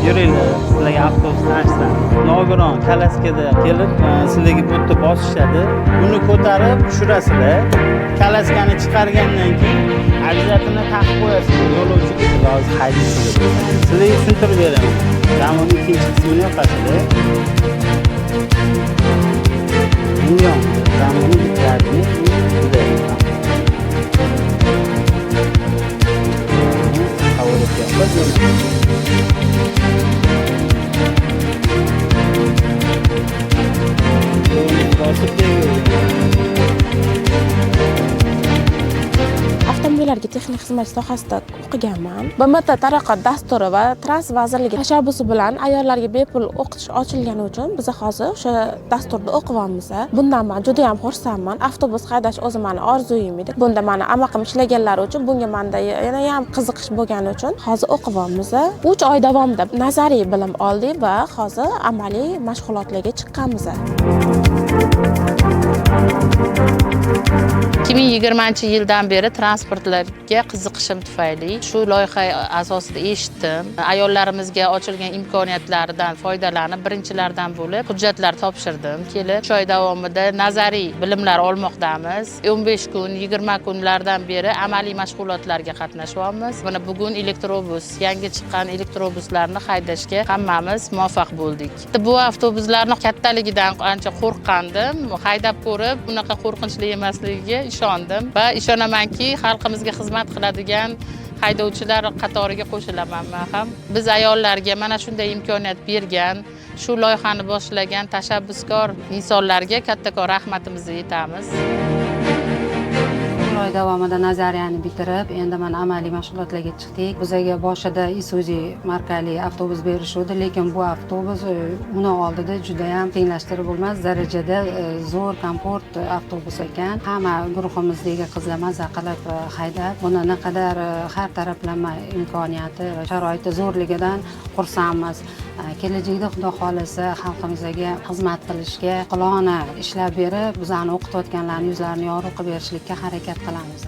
yuringlar, sizlarga avtobusni açsam. Nogiron Kalaskada kelib, sizlarga bu yerda bosishadi. Buni ko'tarib tushirasizlar. Kalaskani chiqargandan keyin ajratini taqib qo'yasizlar. Yo'lovchi hozir haydaysiz. Sizlarga tushuntirib beraman. Zamonning ikkinchi qismini yoqasizlar. Million zamonning bitiradi. Avtomobillarga texnik xizmat sohasida o'qiganman. BMT taraqqiyot dasturi va Transport vazirligi tashabbusi bilan ayollarga bepul o'qitish ochilgani uchun biz hozir o'sha dasturda o'qiyapmiz. Bundan men juda ham xursandman. Avtobus haydash o'zi meni orzuyim edi. Bunda meni amaqim ishlaganlari uchun bunga menda yana ham qiziqish bo'lgani uchun hozir o'qiyapmiz. 3 oy davomida nazariy bilim oldik va hozir amaliy mashg'ulotlarga chiqqanmiz. 2020-yildan beri transportlarga qiziqishim tufayli shu loyiha asosida eshitdim. Ayollarimizga ochilgan imkoniyatlardan foydalanib, birinchilardan bo'lib hujjatlar topshirdim. Kelib 3 oy davomida nazariy bilimlar olmoqdamiz. 15 kun, 20 kunlardan beri amaliy mashg'ulotlarga qatnashyapmiz. Mana bugun elektrobus, yangi chiqqan elektrobuslarni haydashga hammamiz muvaffaq bo'ldik. Bu avtobuslarning kattaligidan ancha qo'rqqandim. Haydab ko'rib, bunaqa qo'rqinchli emasligiga ishondim va ishonamanki, xalqimizga xizmat qiladigan haydovchilar qatoriga qo'shilaman men ham. Biz ayollarga mana shunday imkoniyat bergan, shu loyihani boshlagan tashabbuskor insonlarga kattakon rahmatimizni aytamiz. Oy davomida nazariyani bitirib, endi mana amaliy mashg'ulotlarga chiqdik. Bizga boshida Isuzu markali avtobus berishdi, lekin bu avtobus uni oldida juda ham tenglashtirib bo'lmas darajada zo'r, komfort avtobus ekan. Hamma guruhimizdagi qizlar maza qilib haydab, buni naqadar har taraflama imkoniyati va sharoiti zo'rligidan xursandmiz. Kelajakda xudo xolisa xalqimizga xizmat qilishga, qilona ishlab berib, bizlarni o'qitayotganlarning yuzlarini yorug' qilib berishlikka harakat qilamiz.